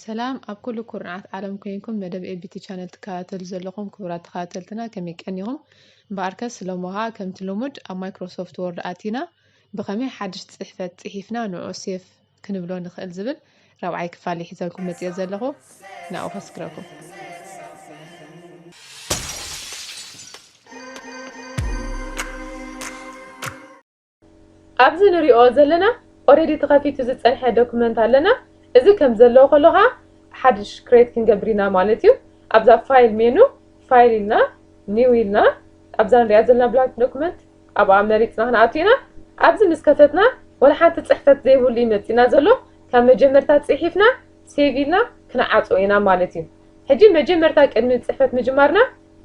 سلام ኣብ ኩሉ ኩርናዓት ዓለም ኮይንኩም መደብ ኤቢቲ ቻነል ትከታተሉ ዘለኹም ክቡራት ተኸታተልትና ከመይ ቀኒኹም እምበኣርከስ ሎሞኻ ከምቲ ልሙድ ኣብ ማይክሮሶፍት ወርድ ኣቲና ብኸመይ ሓድሽ ፅሕፈት ፅሒፍና ንዑ ሴፍ ክንብሎ ንኽእል ዝብል ራብዓይ ክፋል ሒዘልኩም መፅኦ ዘለኹ ናብኡ ከስክረኩም ኣብዚ ንሪኦ ዘለና ኦሬዲ ተኸፊቱ ዝፀንሐ ዶክመንት ኣለና እዚ ከም ዘለዎ ከለኻ ሓድሽ ክሬት ክንገብር ኢና ማለት እዩ ኣብዛ ፋይል ሜኑ ፋይል ኢልና ኒው ኢልና ኣብዛ ንሪኣ ዘለና ብላክ ዶክመንት ኣብኣ መሪፅና ክንኣቱ ኢና ኣብዚ ምስ ከፈትና ወላ ሓንቲ ፅሕፈት ዘይብሉ ይመፅና ዘሎ ካብ መጀመርታ ፅሒፍና ሴቭ ኢልና ክንዓፅኦ ኢና ማለት እዩ ሕጂ መጀመርታ ቅድሚ ፅሕፈት ምጅማርና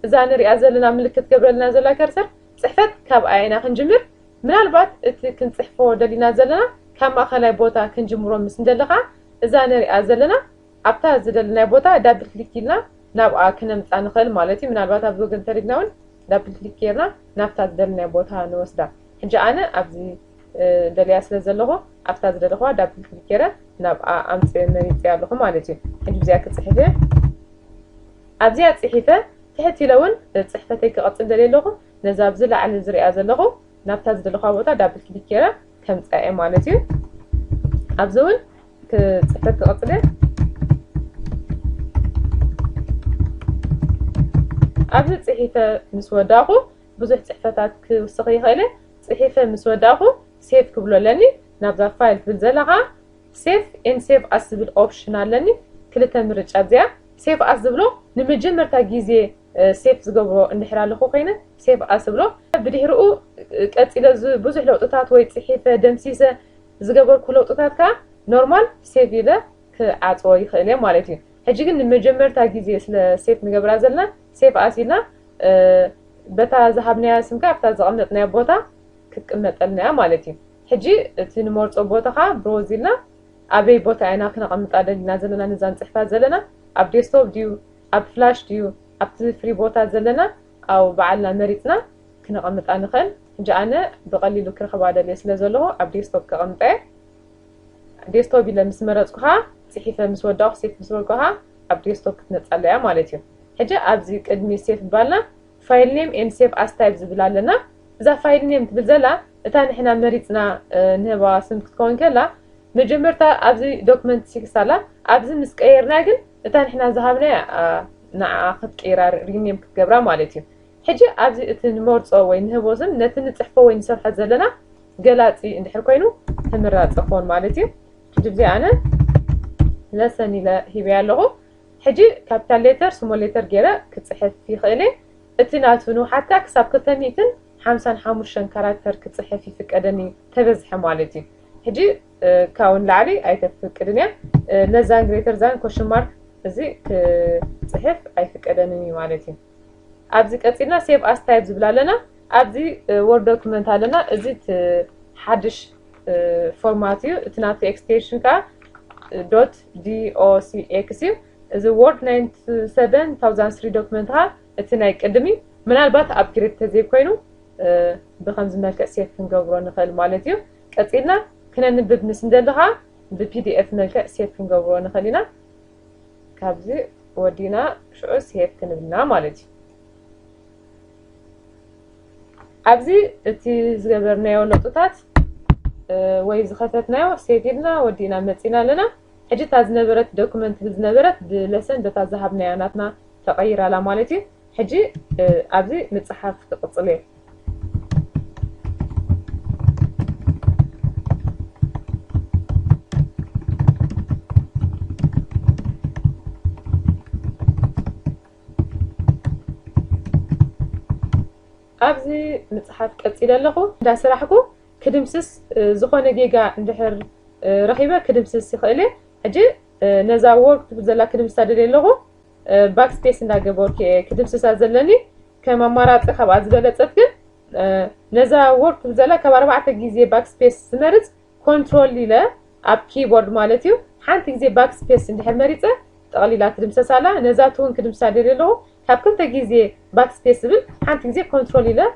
እዛ ንሪኣ ዘለና ምልክት ገብረልና ዘላ ከርሰር ፅሕፈት ካብኣ ኢና ክንጅምር ምናልባት እቲ ክንፅሕፎ ደሊና ዘለና ካብ ማእኸላይ ቦታ ክንጅምሮ ምስ እንደለኻ እዛ ንሪኣ ዘለና ኣብታ ዝደለናይ ቦታ ዳብል ክሊክ ኢልና ናብኣ ክነምፃ ንኽእል ማለት እዩ ምናልባት ኣብዚ ወገን ተሪድና እውን ዳብል ክሊክ ጌርና ናብታ ዝደለናይ ቦታ ንወስዳ ሕጂ ኣነ ኣብዚ ደልያ ስለ ዘለኹ ኣብታ ዝደለኹዋ ዳብል ክሊክ ጌረ ናብኣ ኣምፅአ መሪፀ ኣለኹ ማለት እዩ ሕጂ ብዚኣ ክፅሕፈ ኣብዚኣ ፅሒፈ ትሕት ኢለ እውን ፅሕፈተይ ክቐፅል ደልየ ኣለኹ ነዛ ኣብዚ ላዕሊ ዝሪኣ ዘለኹ ናብታ ዝደለኹዋ ቦታ ዳብል ክሊክ ጌረ ከምፅአ ማለት እዩ ኣብዚ እውን ፅሕፈት ክቐፅል እየ ኣብዚ ፅሒፈ ምስ ወዳኹ ብዙሕ ፅሕፈታት ክውስኽ ይኽእል ፅሒፈ ምስ ወዳኹ ሴፍ ክብሎ ኣለኒ ናብዛ ፋይል ትብል ዘለኻ ሴፍ ኤን ሴቭ ኣስ ዝብል ኦፕሽን ኣለኒ ክልተ ምርጫ እዚኣ ሴቭ ኣስ ዝብሎ ንመጀመርታ ግዜ ሴፍ ዝገብሮ እንድሕር ኣለኹ ኮይነ ሴቭ ኣስ ዝብሎ ብድሕሪኡ ቀፂለ ብዙሕ ለውጥታት ወይ ፅሒፈ ደምሲሰ ዝገበርኩ ለውጥታት ከዓ ኖርማል ሴቭ ኢለ ክዓፅዎ ይኽእል እየ ማለት እዩ ሕጂ ግን ንመጀመርታ ግዜ ስለ ሴፍ ንገብራ ዘለና ሴፍ ኣስ ኢልና በታ ዝሃብናያ ስምካ ኣብታ ዘቐመጥናያ ቦታ ክትቅመጠልና እያ ማለት እዩ ሕጂ እቲ ንመርፆ ቦታ ከዓ ብሮዝ ኢልና ኣበይ ቦታ ኢና ክነቐምጣ ደሊና ዘለና ንዛን ፅሕፋት ዘለና ኣብ ዴስክቶፕ ድዩ ኣብ ፍላሽ ድዩ ኣብቲ ፍሪ ቦታ ዘለና ኣብ በዓልና መሪፅና ክነቐምጣ ንኽእል ሕጂ ኣነ ብቐሊሉ ክረኽባ ደልየ ስለ ዘለኹ ኣብ ዴስክቶፕ ከቐምጠ ዴስክቶፕ ኢለ ምስ መረፅኩ ከዓ ፅሒፈ ምስ ወዳኹ ሴፍ ምስ በልኩ ከዓ ኣብ ዴስክቶፕ ክትነፃለ እያ ማለት እዩ ሕጂ ኣብዚ ቅድሚ ሴፍ ባልና ፋይል ኔም ኤን ሴቭ ኣስ ታይፕ ዝብል ኣለና እዛ ፋይል ኔም ትብል ዘላ እታ ንሕና መሪፅና ንህባ ስም ክትከውን ከላ መጀመርታ ኣብዚ ዶክመንት ሲክስ ኣላ ኣብዚ ምስ ቀየርና ግን እታ ንሕና ዝሃብናያ ንዓ ክትቀይራ ሪኔም ክትገብራ ማለት እዩ ሕጂ ኣብዚ እቲ ንመርፆ ወይ ንህቦ ስም ነቲ ንፅሕፎ ወይ ንሰርሖ ዘለና ገላፂ እንድሕር ኮይኑ ተመራፂ ክኾን ማለት እዩ ሕጂ ብዚ ኣነ ለሰን ኢለ ሂበ ኣለኹ ሕጂ ካፒታል ሌተር ስሞል ሌተር ገይረ ክፅሕፍ ይኽእል እቲ ናቱ ንውሓታ ክሳብ 255 ካራክተር ክፅሕፍ ይፍቀደኒ ተበዝሐ ማለት እዩ ሕጂ ካብውን ላዕሊ ኣይተፍቅድን እያ ነዛን ግሬተር ዛን ኮሽን ማርክ እዚ ክፅሕፍ ኣይፍቀደንን እዩ ማለት እዩ ኣብዚ ቀፂልና ሴቭ ኣስ ታይፕ ዝብል ኣለና ኣብዚ ወርድ ዶክመንት ኣለና እዚ ሓድሽ ፎርማት እዩ እቲ ናቱ ኤክስቴንሽን ከዓ ዶት ዶክስ እዩ እዚ ወርድ 97003 ዶክመንት ከዓ እቲ ናይ ቅድሚ ምናልባት ኣፕግሬድ ተዘይኮይኑ ብከምዚ መልክዕ ሴፍ ክንገብሮ ንኽእል ማለት እዩ ቀፂልና ክነንብብ ምስ እንደለኻ ብፒዲኤፍ መልክዕ ሴፍ ክንገብሮ ንኽእል ኢና ካብዚ ወዲና ሽዑ ሴፍ ክንብልና ማለት እዩ ኣብዚ እቲ ዝገበርናዮ ለውጥታት ወይ ዝኸፈትናዮ ሴቭ ኢልና ወዲና መፂና ኣለና ሕጂ እታ ዝነበረት ዶክመንት ዝነበረት ብለሰን በታ ዝሃብናያ ናትና ተቐይራላ ማለት እዩ ሕጂ ኣብዚ ምፅሓፍ ክቕፅል እየ ኣብዚ ምፅሓፍ ቀፂለ ኣለኹ እንዳስራሕኩ ክድምስስ ዝኾነ ጌጋ እንድሕር ረኺበ ክድምስስ ይኽእል እየ ሕጂ ነዛ ወርክ ትብል ዘላ ክድምስሳ ደልየ ኣለኹ ባክስፔስ እንዳገበርኩ ክድምስሳ ዘለኒ ከም ኣማራፂ ካብኣ ዝበለፀት ግን ነዛ ወርክ ትብል ዘላ ካብ 4 ግዜ ባክስፔስ ዝመርፅ ኮንትሮል ኢለ ኣብ ኪቦርድ ማለት እዩ ሓንቲ ግዜ ባክስፔስ እንድሕር መሪፀ ጠቕሊላ ትድምሰሳላ ነዛ ትውን ክድምሳ ደልየ ኣለኹ كاب كنت جيزي باك سبيس بل حانت جيزي كنترول إلى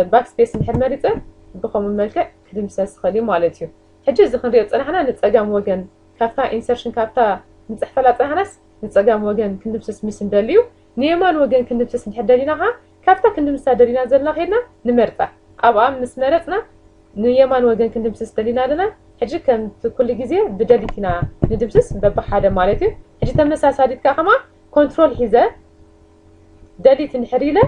باك سبيس نحن مريضة بخم الملكة كدمسس خلي مالتيو حجز خنريت أنا حنا نتسجم وجن كافتا إنسرشن كافتا نتحفلات أهنس نتسجم وجن كندمسس مسن دليو نيمان وجن كندمسس نحدليناها كافتا كندمسس دلينا زلنا خيرنا نمرتا أبا نسمرتنا نيمان وجن كندمسس دلينا لنا حجي كم كل جزء بدليتنا ندمسس ببحادة مالتيو حجي تمسس هادي كهما كنترول حزة دليت نحريله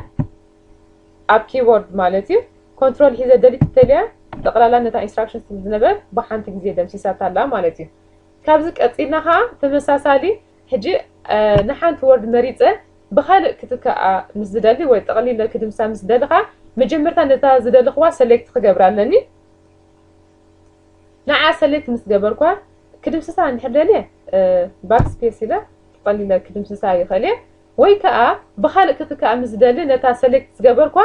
أب كيورد مالتيو كنترول حزة دليت تليا تقرأ لنا instructions تنزنبه بحانت جزء دمسيسات الله مالتيو كابزك أتقيناها تمساسالي حجي نحانت وورد مريضة بخالق كتكا مزدالي ويتقلي لكدمسا مزدالها مجمرتا نتا زدالخوا سليكت خقبر لني نعا سليكت مسقبركوا كدمسا نحدالي باك سبيس إلا تقلي لكدمسا يخلي ويكا بخالق كتكا مزدالي نتا سليكت خقبركوا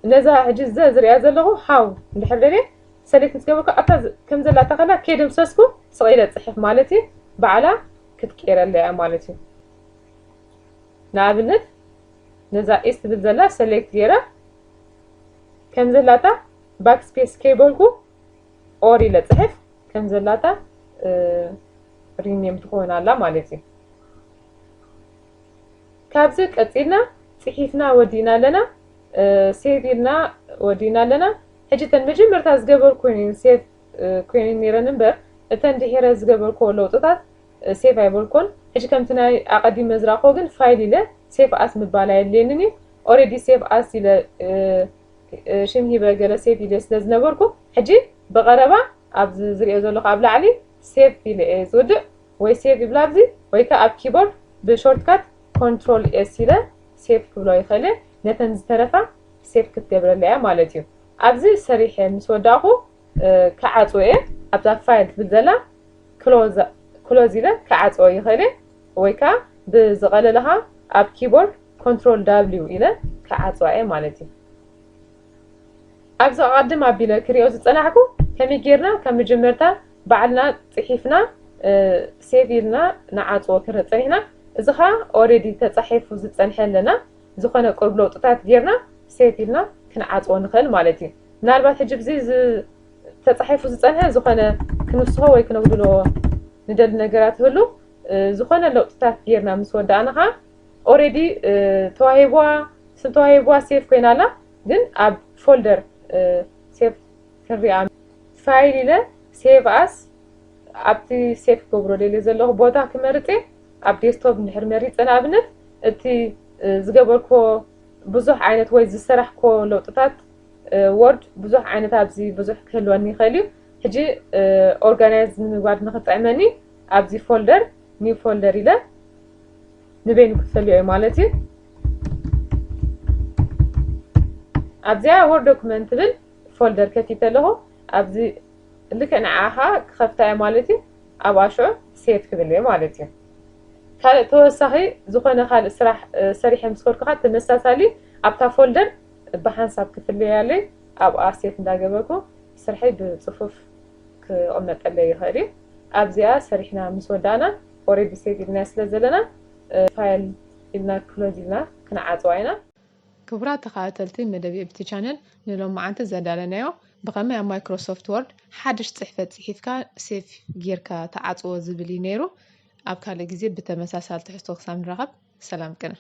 نزا حجز زريا زلغو حاو نحدالي سليكت مسقبركوا أتا كم زلا تقلا كيدم سوسكو صغيرة صحيح مالتي بعلا كتكير اللي مالتي نابنت نزا إست بالزلا سليكت جيرا كم زلاتا باك سبيس كيبلكو أوري لتصحف كم زلاتا رينيم تكون على مالتي كابزك أتينا صحيفنا ودينا لنا سيفينا ودينا لنا حجة المجمع مرتاز قبل كونين سيف كونين نيرا نمبر التندهير قبل كولو تطات سيف عيبولكون حجة كمتنا أقدم مزراقو جن فايل له سيف أس متبالا لينني already سيف أس إلى شمهي بقى سيف إلى سلز نبركو حجة بغربة أبز زري أزولق قبل علي سيف إلى زود ويسيف بلابزي ويكا أب كيبورد بشورت كات كنترول إس إلى سيف كبلا يخلي نتنز طرفه سيف كتبر لها مالتيو أبزي سريح مسوداخو كعطوه أبدا فايل بتزلا كلوز إلى كعطوه يخلي ويكا بزغل لها أب كيبورد كنترول دبليو إلى كعطوه مالتيو أبزي أقدم أبيلا كريوز تصنعكو كمي جيرنا كمي جمرتا بعلنا صحيفنا سيفيرنا نعطوه كرتصنعنا إذا already تصحيف وزتصنحن لنا زخنا قربلو ططات جيرنا سيفيرنا كنعطوه نخل مالتي نالبات حجب زي تصحيف وزتصنحن زخنا كنوسخو وي كنقدلو ندل نغرات هلو زخنا لو ططات جيرنا مسودانها already توهيبوا سيف كينالا ግን ኣብ ፎልደር ሴቭ ክሪኣ ፋይል ኢለ ሴቭ ኣስ ኣብቲ ሴቭ ክገብሮ ደልየ ዘለኹ ቦታ ክመርፅ ኣብ ዴስክቶፕ እንድሕር መሪፀ ንኣብነት እቲ ዝገበርኮ ብዙሕ ዓይነት ወይ ዝሰራሕኮ ለውጥታት ወርድ ብዙሕ ዓይነት ኣብዚ ብዙሕ ክህልወኒ ይኽእል እዩ ሕጂ ኦርጋናይዝ ንምግባር ንኽጥዕመኒ ኣብዚ ፎልደር ኒው ፎልደር ኢለ ንበይኑ ክፈልዮ እዩ ማለት እዩ أبزيا وورد دوكمنت بل فولدر كتيت له أبزي اللي كان عاها خفتها مالتي أباشو سيف كبلي مالتي كان توسخي زخنا خال سريح مسكور كخات تمساسالي أبتا فولدر بحسب كفلي عليه أب أسيف داجبكو سرحي بصفوف كأمة اللي خيري أبزيا سريحنا مسودانا أوريد سيف الناس لزلنا فايل إلنا كلودينا كنا عطوينا كبرات تخاتلتي مدبي بتي channel نلوم معنت زدالنايو بقمه مايكروسوفت وورد حدش صحفه صحيفكا سيف غيركا تعصو زبلي نيرو اب كاله غزي بتمساسال تحتو خصام نرغب سلام كنا